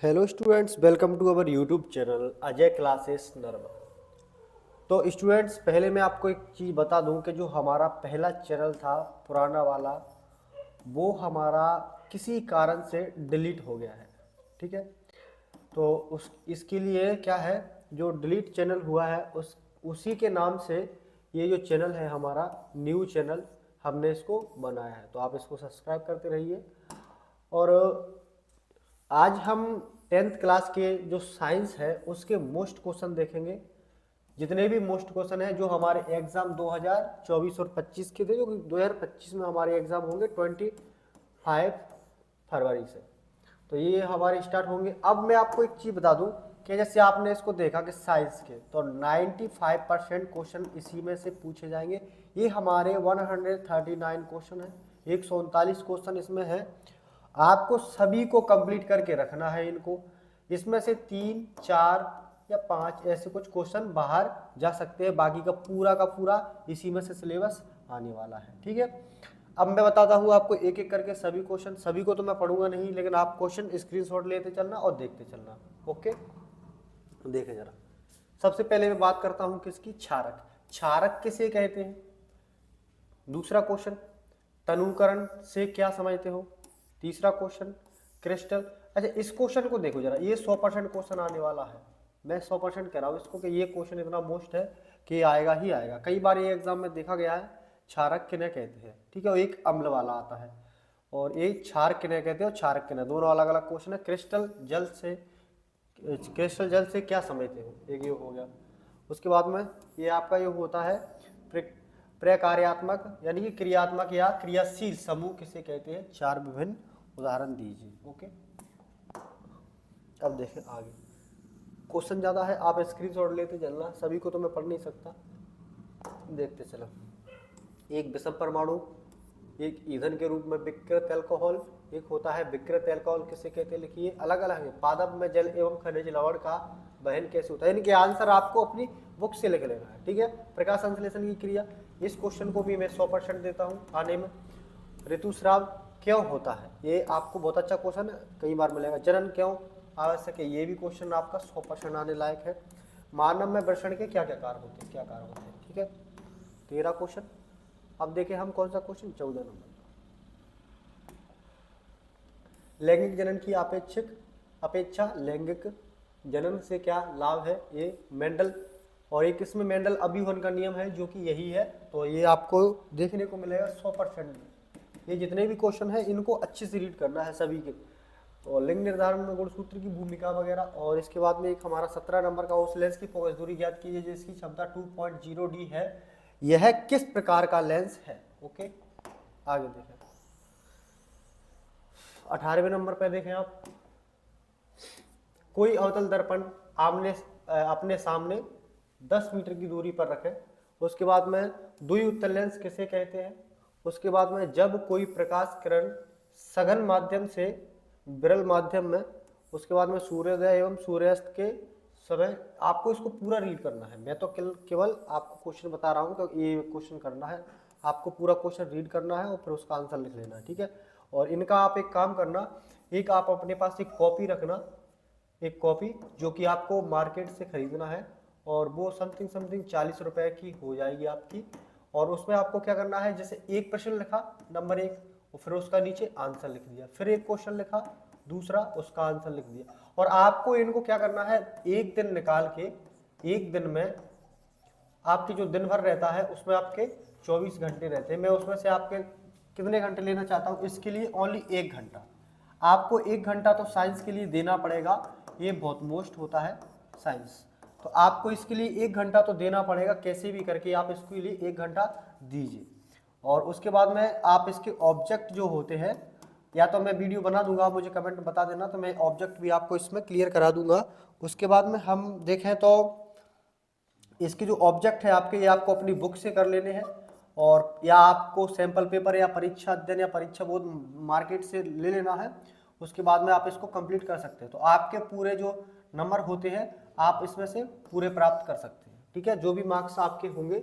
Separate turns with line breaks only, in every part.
Hello students, welcome to our YouTube channel Ajay classes नरमा। तो students, पहले मैं आपको एक चीज़ बता दूं कि जो हमारा पहला चैनल था पुराना वाला, वो हमारा किसी कारण से डिलीट हो गया है। ठीक है, तो इसके लिए क्या है, जो डिलीट चैनल हुआ है उसी के नाम से ये जो चैनल है हमारा न्यू चैनल, हमने इसको बनाया है। तो आप इसको सब्सक्राइब करते रहिए। और आज हम 10th क्लास के जो साइंस है उसके मोस्ट क्वेश्चन देखेंगे। जितने भी मोस्ट क्वेश्चन हैं जो हमारे एग्जाम 2024 और 25 के थे, जो कि 2025 में हमारे एग्जाम होंगे 25 फरवरी से, तो ये हमारे स्टार्ट होंगे। अब मैं आपको एक चीज़ बता दूं कि जैसे आपने इसको देखा कि साइंस के तो 95% क्वेश्चन इसी में से पूछे जाएंगे। ये हमारे 139 क्वेश्चन है, 139 क्वेश्चन इसमें है। आपको सभी को कंप्लीट करके रखना है इनको। इसमें से 3, 4 या 5 ऐसे कुछ क्वेश्चन बाहर जा सकते हैं, बाकी का पूरा इसी में से सिलेबस आने वाला है। ठीक है, अब मैं बताता हूँ आपको एक एक करके सभी क्वेश्चन। सभी को तो मैं पढ़ूंगा नहीं, लेकिन आप क्वेश्चन स्क्रीनशॉट लेते चलना और देखते चलना। ओके, देखें जरा। सबसे पहले मैं बात करता हूँ किसकी, क्षारक। क्षारक किसे कहते हैं? दूसरा क्वेश्चन, तनुकरण से क्या समझते हो? तीसरा क्वेश्चन, क्रिस्टल। अच्छा, इस क्वेश्चन को देखो जरा, ये 100% क्वेश्चन आने वाला है। मैं 100% कह रहा हूँ इसको कि ये क्वेश्चन इतना मोस्ट है कि आएगा ही आएगा। कई बार ये एग्जाम में देखा गया है। क्षारक किन्हें कहते हैं? ठीक है, एक अम्ल वाला आता है और एक क्षार किन्हें कहते हैं और क्षारक किन्हें, दोनों अलग अलग क्वेश्चन है। क्रिस्टल जल से क्या समझते हो, एक ये हो गया। उसके बाद में ये आपका ये होता है प्रकार्यात्मक, यानी कि क्रियात्मक या क्रियाशील समूह किसे कहते हैं? 4 विभिन्न उदाहरण दीजिए। ओके, अब देखें आगे। क्वेश्चन ज़्यादा है, आप स्क्रीनशॉट लेते चलना, सभी को तो मैं पढ़ नहीं सकता। देखते चलो। एक विषम परमाणु, एक ईंधन के रूप में विकृत अल्कोहल, एक होता है विकृत अल्कोहल किसे कहते हैं? लिखिए, अलग अलग है। पादप में जल एवं खनिज लवण का वहन कैसे होता है? इनके आंसर आपको अपनी बुक से लिख लेना है। ठीक है, प्रकाश संश्लेषण की क्रिया, इस क्वेश्चन को भी मैं 100% देता हूँ आने में। ऋतुस्राव क्यों होता है? ये आपको बहुत अच्छा क्वेश्चन है, कई बार मिलेगा। जनन क्यों आवश्यक है? ये भी क्वेश्चन आपका 100% आने लायक है। मानव में वृषण के क्या क्या कार्य होते हैं? क्या कार्य होते हैं? ठीक है, 13 क्वेश्चन। अब देखें हम कौन सा क्वेश्चन, 14 नंबर। लैंगिक जनन की अपेक्षा लैंगिक जनन से क्या लाभ है? ये मेंडल, और एक इसमें मेंडल अभिवन का नियम है जो कि यही है। तो ये आपको देखने को मिलेगा 100%। ये जितने भी क्वेश्चन है इनको अच्छे से रीड करना है सभी के। और लिंग निर्धारण में गुणसूत्र की भूमिका वगैरह। और इसके बाद में एक हमारा 17 नंबर का, उस लेंस की फोकस दूरी ज्ञात कीजिए जिसकी क्षमता 2.0D है, यह किस प्रकार का लेंस है? ओके, आगे देखें। 18वें नंबर पे देखें आप, कोई अवतल दर्पण अपने सामने 10 मीटर की दूरी पर रखें। उसके बाद में द्वि उत्तल लेंस किसे कहते हैं? उसके बाद में जब कोई प्रकाश किरण सघन माध्यम से विरल माध्यम में, उसके बाद में सूर्योदय एवं सूर्यास्त के समय, आपको इसको पूरा रीड करना है। मैं तो केवल आपको क्वेश्चन बता रहा हूँ कि ये क्वेश्चन करना है, आपको पूरा क्वेश्चन रीड करना है और फिर उसका आंसर लिख लेना है। ठीक है, और इनका आप एक काम करना, एक आप अपने पास एक कॉपी रखना, एक कॉपी जो कि आपको मार्केट से खरीदना है, और वो समथिंग 40 रुपए की हो जाएगी आपकी। और उसमें आपको क्या करना है, जैसे एक प्रश्न लिखा नंबर 1, और फिर उसका नीचे आंसर लिख दिया, फिर एक क्वेश्चन लिखा दूसरा, उसका आंसर लिख दिया। और आपको इनको क्या करना है, एक दिन निकाल के, एक दिन में आपकी जो दिन भर रहता है उसमें आपके 24 घंटे रहते हैं। मैं उसमें से आपके कितने घंटे लेना चाहता हूँ, इसके लिए ओनली 1 घंटा। आपको 1 घंटा तो साइंस के लिए देना पड़ेगा, ये बहुत मोस्ट होता है साइंस। तो आपको इसके लिए 1 घंटा तो देना पड़ेगा, कैसे भी करके आप इसके लिए 1 घंटा दीजिए। और उसके बाद में आप इसके ऑब्जेक्ट जो होते हैं, या तो मैं वीडियो बना दूंगा, आप मुझे कमेंट बता देना, तो मैं ऑब्जेक्ट भी आपको इसमें क्लियर करा दूंगा। उसके बाद में हम देखें तो इसके जो ऑब्जेक्ट है आपके, ये आपको अपनी बुक से कर लेने हैं, और या आपको सैंपल पेपर या परीक्षा अध्ययन या परीक्षा बोर्ड मार्केट से ले लेना है। उसके बाद में आप इसको कंप्लीट कर सकते हैं। तो आपके पूरे जो नंबर होते हैं आप इसमें से पूरे प्राप्त कर सकते हैं। ठीक है, जो भी मार्क्स आपके होंगे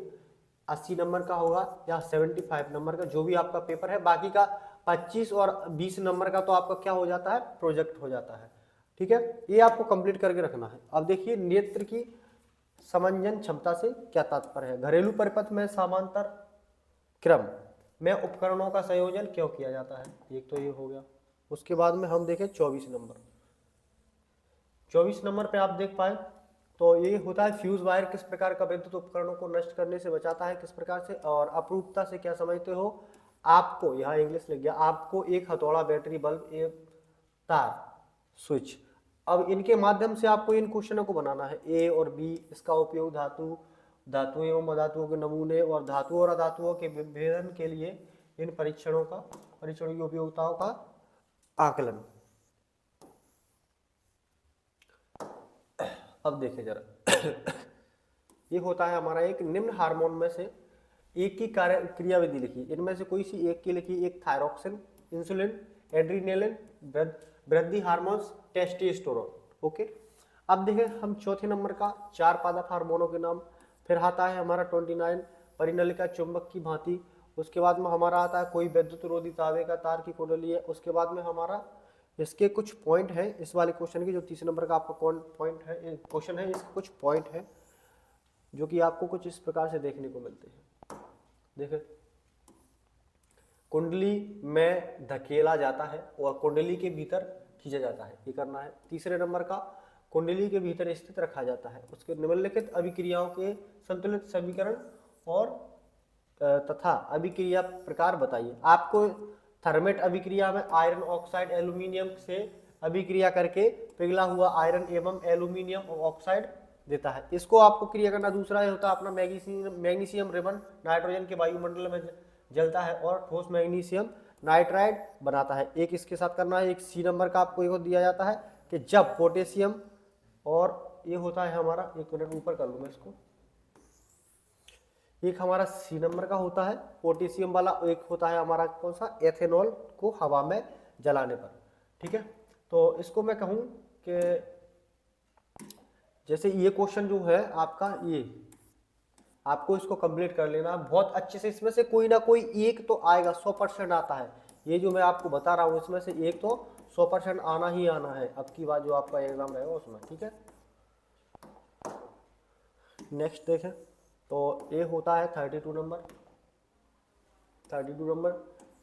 80 नंबर का होगा या 75 नंबर का, जो भी आपका पेपर है। बाकी का 25 और 20 नंबर का तो आपका क्या हो जाता है, प्रोजेक्ट हो जाता है। ठीक है, ये आपको कंप्लीट करके रखना है। अब देखिए नेत्र की समंजन क्षमता से क्या तात्पर्य है। घरेलू परिपथ में समांतर क्रम में उपकरणों का संयोजन क्यों किया जाता है, एक तो ये हो गया। उसके बाद में हम देखें 24 नंबर। 24 नंबर पे आप देख पाए तो ये होता है फ्यूज वायर किस प्रकार का विद्युत उपकरणों को नष्ट करने से बचाता है, किस प्रकार से, और अपरूपता से क्या समझते हो। आपको यहाँ इंग्लिश लिख गया, आपको एक हथौड़ा, बैटरी, बल्ब, एक तार, स्विच, अब इनके माध्यम से आपको इन क्वेश्चनों को बनाना है। ए और बी, इसका उपयोग धातुओं एवं अधातुओं के नमूने और धातुओं और अधातुओं के विभेदन के लिए इन परीक्षणों की उपयोगिताओं का आकलन। अब देखें जरा ये होता है हमारा एक निम्न हार्मोन में से एक की कार्य क्रियाविधि लिखी, इनमें से कोई सी एक की लिखी, एक थायरोक्सिन, इंसुलिन, एड्रीनेलिन, वृद्धि हार्मोन्स, टेस्टोस्टेरोन। ओके, अब देखें हम चौथे नंबर का 4 पादप हार्मोनों के नाम। फिर आता है हमारा 29 परिनलिका चुंबक की भांति। उसके बाद में हमारा आता है कोई विद्युत रोधी तांबे का तार की कुंडली है। उसके बाद में हमारा इसके कुछ पॉइंट है, इस वाले क्वेश्चन के जो तीसरे नंबर का आपका पॉइंट है, क्वेश्चन है, इसके कुछ पॉइंट है जो कि आपको कुछ इस प्रकार से देखने को मिलते हैं। देखें, कुंडली में धकेला जाता है और कुंडली के भीतर खींचा जाता है, ये करना है। तीसरे नंबर का कुंडली के भीतर स्थित रखा जाता है। उसके निम्नलिखित अभिक्रियाओं के संतुलित समीकरण और तथा अभिक्रिया प्रकार बताइए। आपको थर्मेट अभिक्रिया में आयरन ऑक्साइड एल्यूमिनियम से अभिक्रिया करके पिघला हुआ आयरन एवं एल्यूमिनियम ऑक्साइड देता है। इसको आपको क्रिया करना। दूसरा ये होता है अपना मैग्नीशियम रिबन नाइट्रोजन के वायुमंडल में जलता है और ठोस मैग्नीशियम नाइट्राइड बनाता है। एक इसके साथ करना है। एक सी नंबर का आपको एक दिया जाता है कि जब पोटेशियम, और ये होता है हमारा, एक मिनट ऊपर कर लूंगा इसको, एक हमारा सी नंबर का होता है पोटेशियम वाला, एक होता है हमारा कौन सा, एथेनॉल को हवा में जलाने पर। ठीक है, तो इसको मैं कहूं कि जैसे ये क्वेश्चन जो है आपका, ये आपको इसको कंप्लीट कर लेना बहुत अच्छे से। इसमें से कोई ना कोई एक तो आएगा, 100% आता है। ये जो मैं आपको बता रहा हूँ इसमें से एक तो 100% आना ही आना है अब की बार जो आपका एग्जाम रहेगा उसमें। ठीक है, नेक्स्ट देखें तो ये होता है 32 नंबर। 32 नंबर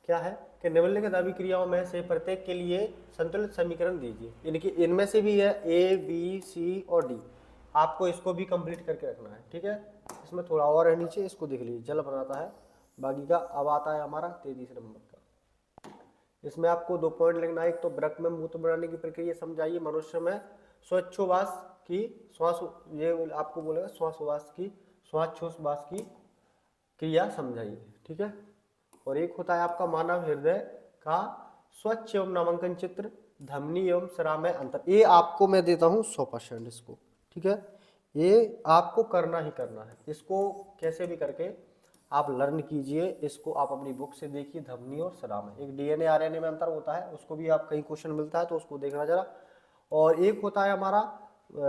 क्या है कि निम्नलिखित अभिक्रियाओं में से प्रत्येक के लिए संतुलित समीकरण दीजिए। इनमें से भी है ए, बी, सी और डी। आपको इसको भी कंप्लीट करके रखना है। ठीक है, इसमें थोड़ा और है नीचे, इसको देख लीजिए, जल बनाता है बाकी का। अब आता है हमारा 33 नंबर का। इसमें आपको 2 पॉइंट लिखना है। एक तो वृक्क में मूत्र बनाने की प्रक्रिया समझाइए। मनुष्य में श्वासोच्छ्वास की ये आपको बोलेगा श्वासोच्छ्वास की क्रिया समझाइए। ठीक है, और एक होता है आपका मानव हृदय का स्वच्छ एवं नामांकन चित्र, धमनी एवं स्राव में अंतर। ये आपको मैं देता हूँ 100% इसको। ठीक है, ये आपको करना ही करना है। इसको कैसे भी करके आप लर्न कीजिए। इसको आप अपनी बुक से देखिए। धमनी और स्राव में एक डीएनए आरएनए में अंतर होता है, उसको भी आप कई क्वेश्चन मिलता है तो उसको देखना जरा। और एक होता है हमारा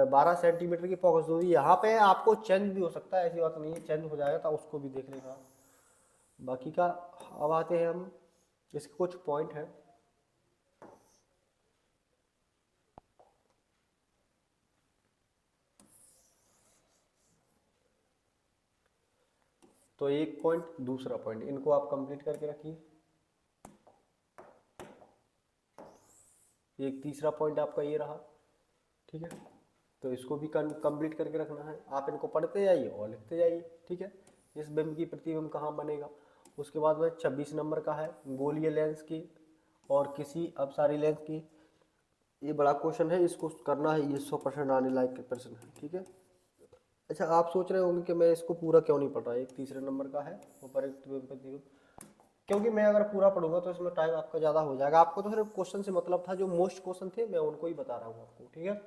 12 सेंटीमीटर की फोकस दूरी। यहाँ पे आपको चेंज भी हो सकता है, ऐसी बात नहीं है, चेंज हो जाएगा तो उसको भी देख लेना बाकी का। अब आते हैं हम, इसके कुछ पॉइंट हैं। तो एक पॉइंट, दूसरा पॉइंट, इनको आप कंप्लीट करके रखिए। एक तीसरा पॉइंट आपका ये रहा। ठीक है, तो इसको भी कंप्लीट करके रखना है। आप इनको पढ़ते जाइए और लिखते जाइए। ठीक है, इस बिंब की प्रतिबिंब कहाँ बनेगा। उसके बाद में 26 नंबर का है गोलीय लेंस की और किसी अपसारी लेंस की। ये बड़ा क्वेश्चन है, इसको करना है, ये 100% आने लायक प्रश्न है। ठीक है, अच्छा आप सोच रहे होंगे कि मैं इसको पूरा क्यों नहीं पढ़ रहा। एक तीसरे नंबर का है प्रतिबिंब, क्योंकि मैं अगर पूरा पढ़ूंगा तो इसमें टाइम आपका ज़्यादा हो जाएगा। आपको तो सिर्फ क्वेश्चन से मतलब था, जो मोस्ट क्वेश्चन थे मैं उनको ही बता रहा हूँ आपको। ठीक है,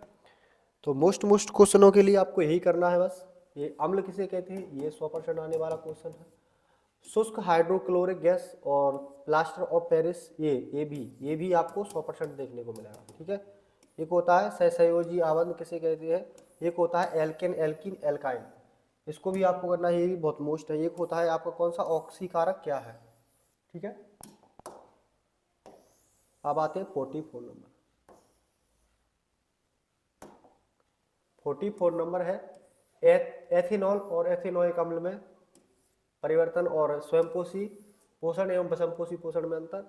तो मोस्ट क्वेश्चनों के लिए आपको यही करना है बस। ये अम्ल किसे कहते हैं, ये 100% आने वाला क्वेश्चन है। शुष्क हाइड्रोक्लोरिक गैस और प्लास्टर ऑफ पेरिस, ये भी आपको 100% देखने को मिलेगा। ठीक है, एक होता है सहसंयोजी आबंध किसे कहते हैं, एक होता है एल्केन, एल्कीन, एल्काइन, इसको भी आपको करना है, ये भी बहुत मोस्ट है। एक होता है आपका कौन सा ऑक्सीकारक क्या है। ठीक है, अब आते हैं 44 नंबर। 44 नंबर है एथेनॉल और एथेनोइक अम्ल में परिवर्तन और स्वयंपोषी पोषण एवं विषमपोषी पोषण में अंतर,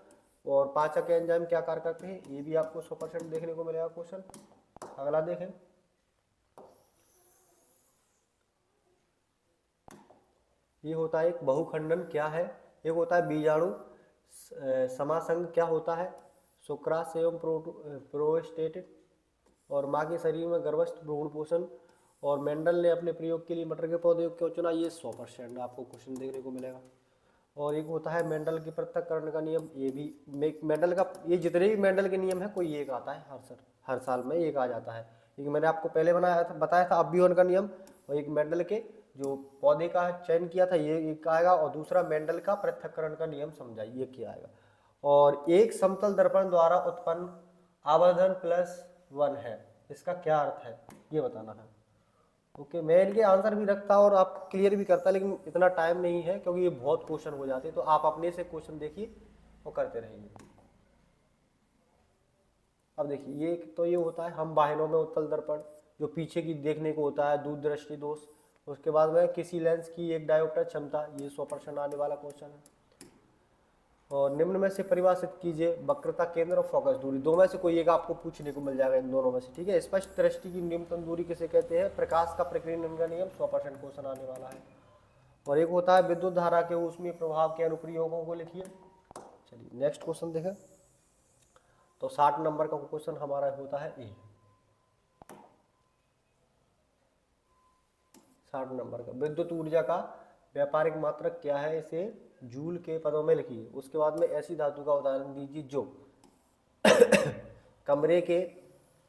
और पाचक एंजाइम क्या कार्य करते हैं, ये भी आपको 100% देखने को मिलेगा क्वेश्चन। अगला देखें, ये होता है एक बहुखंडन क्या है, एक होता है बीजाणु समासंग क्या होता है, सुक्रास एवं प्रोस्टेट, और माँ के शरीर में गर्भस्थ भ्रूण पोषण, और मेंडल ने अपने प्रयोग के लिए मटर के पौधे क्यों चुना, ये 100% आपको क्वेश्चन देखने को मिलेगा। और एक होता है मेंडल की पृथक्करण का नियम, ये भी मेंडल का, ये जितने भी मेंडल के नियम है कोई एक आता है हर साल में एक आ जाता है, क्योंकि मैंने आपको पहले बताया था अभिवन का नियम, और एक मेंडल के जो पौधे का चयन किया था ये एक आएगा, और दूसरा मेंडल का पृथक्करण का नियम समझा ये क्या आएगा। और एक समतल दर्पण द्वारा उत्पन्न आवर्धन +1 है, इसका क्या अर्थ है ये बताना है। ओके, मैं इनके आंसर भी रखता और आप क्लियर भी करता, लेकिन इतना टाइम नहीं है क्योंकि ये बहुत क्वेश्चन हो जाते हैं, तो आप अपने से क्वेश्चन देखिए और करते रहिए। अब देखिए ये तो ये होता है हम वाहनों में उत्तल दर्पण जो पीछे की देखने को होता है, दूरदृष्टि दोष, उसके बाद में किसी लेंस की एक डायोप्टर क्षमता, ये 100% आने वाला क्वेश्चन है। और निम्न में से परिभाषित कीजिए वक्रता केंद्र और फोकस दूरी, दो में से कोई एक आपको पूछने को मिल जाएगा इन दोनों में से, ठीक है। स्पष्ट दृष्टि की न्यूनतम दूरी किसे कहते हैं, प्रकाश का प्रकीर्णन का नियम, 100% क्वेश्चन आने वाला है। और एक होता है विद्युत धारा के ऊष्मीय प्रभाव के अनुप्रयोगों को लिखिए। चलिए नेक्स्ट क्वेश्चन देखें, तो 60 नंबर का क्वेश्चन हमारा होता है ए, 60 नंबर का, विद्युत ऊर्जा का व्यापारिक मात्रक क्या है, इसे जूल के पदों में लिखिए। उसके बाद में ऐसी धातु का उदाहरण दीजिए जो कमरे के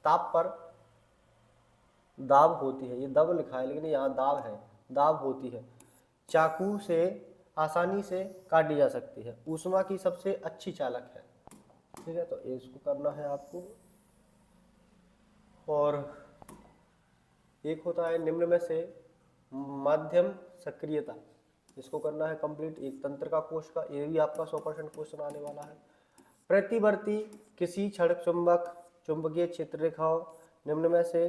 ताप पर दाब होती है, ये दब लिखा है लेकिन यहाँ दाब है, दाब होती है, चाकू से आसानी से काटी जा सकती है, ऊष्मा की सबसे अच्छी चालक है, ठीक है। तो इसको करना है आपको। और एक होता है निम्न में से मध्यम सक्रियता, इसको करना है कंप्लीट, एक तंत्र का कोश का, ये भी आपका 100% क्वेश्चन आने वाला है। प्रतिवर्ती किसी क्षण चुंबक चुंबकीय क्षेत्र रेखाओं निम्न में से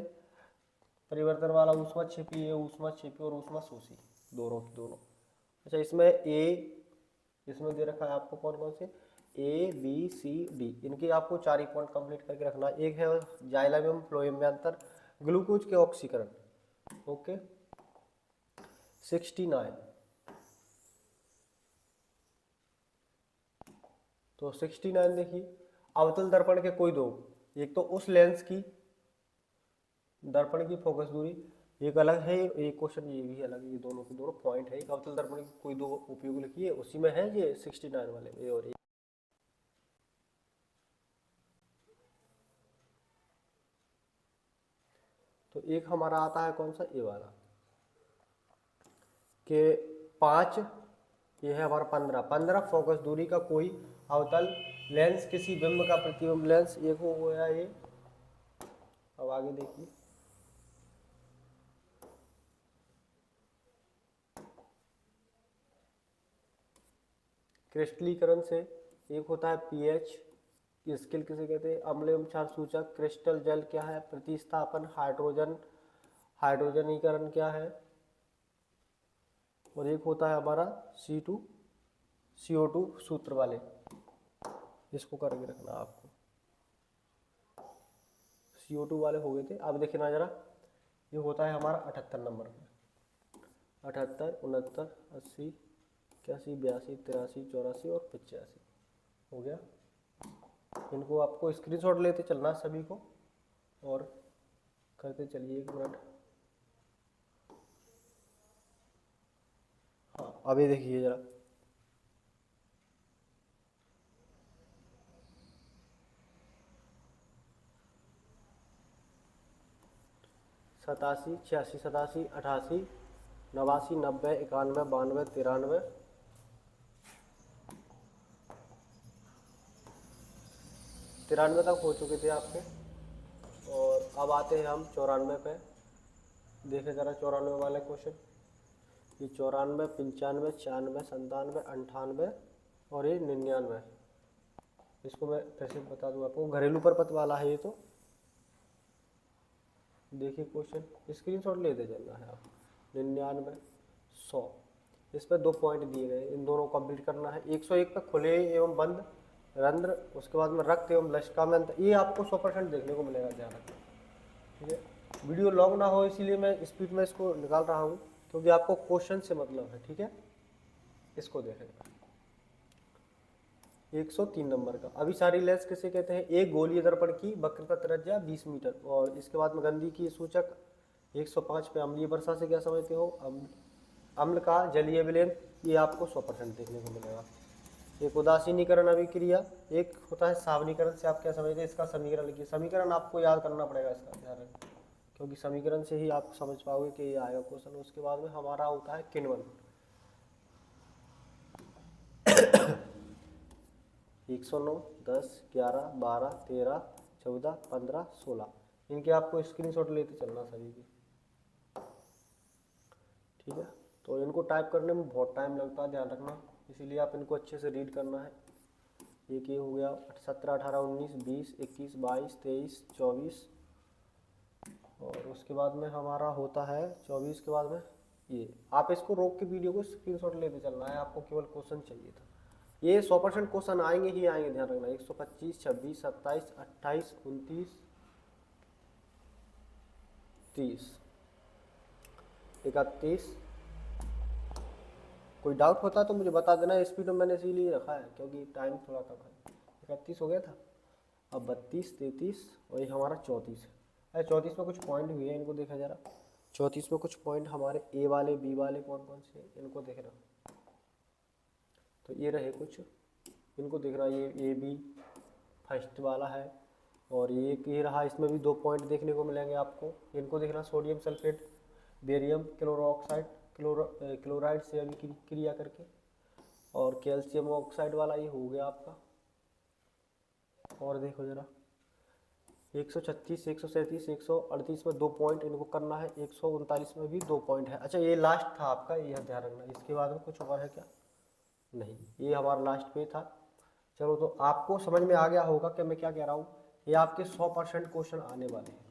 परिवर्तन वाला ऊष्मा छिपी है, ऊष्मा छिपी और ऊष्मा शोषी, दोनों की दोनों। अच्छा इसमें दे रखा है आपको कौन कौन से ABCD, इनके आपको 4 ही पॉइंट कंप्लीट करके रखना है। एक है जाइलम एवं फ्लोएम में अंतर, ग्लूकोज के ऑक्सीकरण, ओके। 69, तो 69 देखिए, अवतल दर्पण के कोई दो, एक तो उस लेंस की दर्पण की फोकस दूरी एक अलग है, एक क्वेश्चन ये भी अलग है, ये दोनों के दोनों पॉइंट है। एक अवतल दर्पण की कोई दो उपयोग लिखिए, उसी में है ये 69 वाले ए और ए। तो एक हमारा आता है कौन सा, ए वाला के 5, ये है हमारा 15 फोकस दूरी का कोई अवतल लेंस किसी बिंब का प्रतिबिंब लेंस, एक हो गया ये। अब आगे देखिए, क्रिस्टलीकरण से एक होता है पीएच, स्केल किसे कहते हैं, अम्ल एवं क्षार सूचक, क्रिस्टल जल क्या है, प्रतिस्थापन, हाइड्रोजनीकरण क्या है, और एक होता है हमारा CO2 सूत्र वाले, इसको करके रखना आपको। CO2 वाले हो गए थे। अब देखिए ना जरा, ये होता है हमारा 78 नंबर पे, 78, 69, 80, 81, 82, 83, 84 और 85 हो गया। इनको आपको स्क्रीनशॉट लेते चलना सभी को और करते चलिए, 1 मिनट। हाँ अभी देखिए जरा, सतासी, 86, 87, 88, 89, 90, 91, 92, 93, 93 तक हो चुके थे आपके। और अब आते हैं हम 94 पे, देखें जरा 94 वाले क्वेश्चन। ये 94, 95, 96, 97, 98 और ये 99। इसको मैं फिर से बता दूँ आपको, घरेलू परपथ वाला है ये तो। देखिए क्वेश्चन, स्क्रीनशॉट लेते चलना है आप। 99, 100, इस पर 2 पॉइंट दिए गए, इन दोनों को कंप्लीट करना है। 101 पे खुले एवं बंद रंध्र, उसके बाद में रक्त एवं लसिका में अंतर, ये आपको 100% देखने को मिलेगा, ध्यान रखना। ठीक है, वीडियो लॉन्ग ना हो इसीलिए मैं स्पीड में इसको निकाल रहा हूँ, क्योंकि आपको क्वेश्चन से मतलब है। ठीक है, इसको देखेगा 103 नंबर का, अभिसारी लेंस किसे कहते हैं? एक गोलीय दर्पण की वक्रता त्रिज्या 20 मीटर। और इसके बाद में गंदगी की सूचक 105 पे अम्लीय वर्षा से क्या समझते हो? अम्ल का जलीय विलयन, ये आपको 100% देखने को मिलेगा। एक उदासीनीकरण अभिक्रिया, एक होता है सावनीकरण, से आप क्या समझते हैं? इसका समीकरण लिखिए। समीकरण आपको याद करना पड़ेगा, इसका ध्यान रखें, क्योंकि समीकरण से ही आप समझ पाओगे कि ये आएगा क्वेश्चन। उसके बाद में हमारा होता है किण्वन। 109, 10, 11, 12, 13, 14, 15, 16, इनके आपको स्क्रीनशॉट लेते चलना सभी की। ठीक है, तो इनको टाइप करने में बहुत टाइम लगता है, ध्यान रखना, इसीलिए आप इनको अच्छे से रीड करना है। एक ये हो गया 17, 18, 19, 20, 21, 22, 23, 24, और उसके बाद में हमारा होता है 24 के बाद में ये। आप इसको रोक के वीडियो को स्क्रीनशॉट लेते चलना है, आपको केवल क्वेश्चन चाहिए था। ये 100% क्वेश्चन आएंगे ही आएंगे, ध्यान रखना। 125, 26, 27, 28, 29, 30, 31। कोई डाउट होता है तो मुझे बता देना, स्पीड में मैंने इसीलिए रखा है क्योंकि टाइम थोड़ा कम है। 31 हो गया था, अब 32, 33 और ये हमारा 34 है। अरे 34 में कुछ पॉइंट हुए हैं, इनको देखा जरा। 34 में कुछ पॉइंट हमारे ए वाले, बी वाले कौन कौन से हैं, इनको देखना। तो ये रहे कुछ, इनको देखना। ये ए बी फर्स्ट वाला है, और ये रहा, इसमें भी 2 पॉइंट देखने को मिलेंगे आपको। इनको देखना, सोडियम सल्फेट, बेरियम क्लोरोक्साइड, क्लोराइड से अभिक्रिया करके, और कैल्शियम ऑक्साइड वाला ये हो गया आपका। और देखो जरा 136, 137, 138 में 2 पॉइंट इनको करना है, 139 में भी 2 पॉइंट है। अच्छा, ये लास्ट था आपका, ये ध्यान रखना। इसके बाद में कुछ और है क्या? नहीं, ये हमारा लास्ट पे था। चलो, तो आपको समझ में आ गया होगा कि मैं क्या कह रहा हूँ। ये आपके 100% क्वेश्चन आने वाले हैं,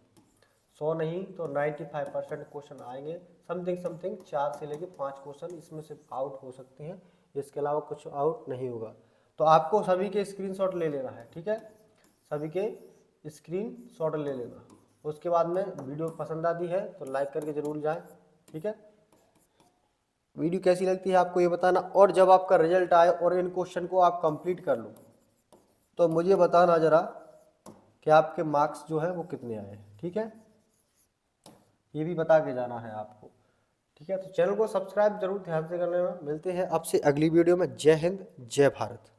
100 नहीं तो 95% क्वेश्चन आएंगे। समथिंग 4 से लेके 5 क्वेश्चन इसमें से आउट हो सकते हैं, इसके अलावा कुछ आउट नहीं होगा। तो आपको सभी के स्क्रीनशॉट ले लेना है। ठीक है, सभी के स्क्रीनशॉट ले लेना। उसके बाद में वीडियो पसंद आती है तो लाइक करके जरूर जाए। ठीक है, वीडियो कैसी लगती है आपको ये बताना, और जब आपका रिजल्ट आए और इन क्वेश्चन को आप कंप्लीट कर लो तो मुझे बताना जरा कि आपके मार्क्स जो है वो कितने आए। ठीक है, ये भी बता के जाना है आपको। ठीक है, तो चैनल को सब्सक्राइब जरूर ध्यान से करना। मिलते हैं आपसे अगली वीडियो में। जय हिंद, जय भारत।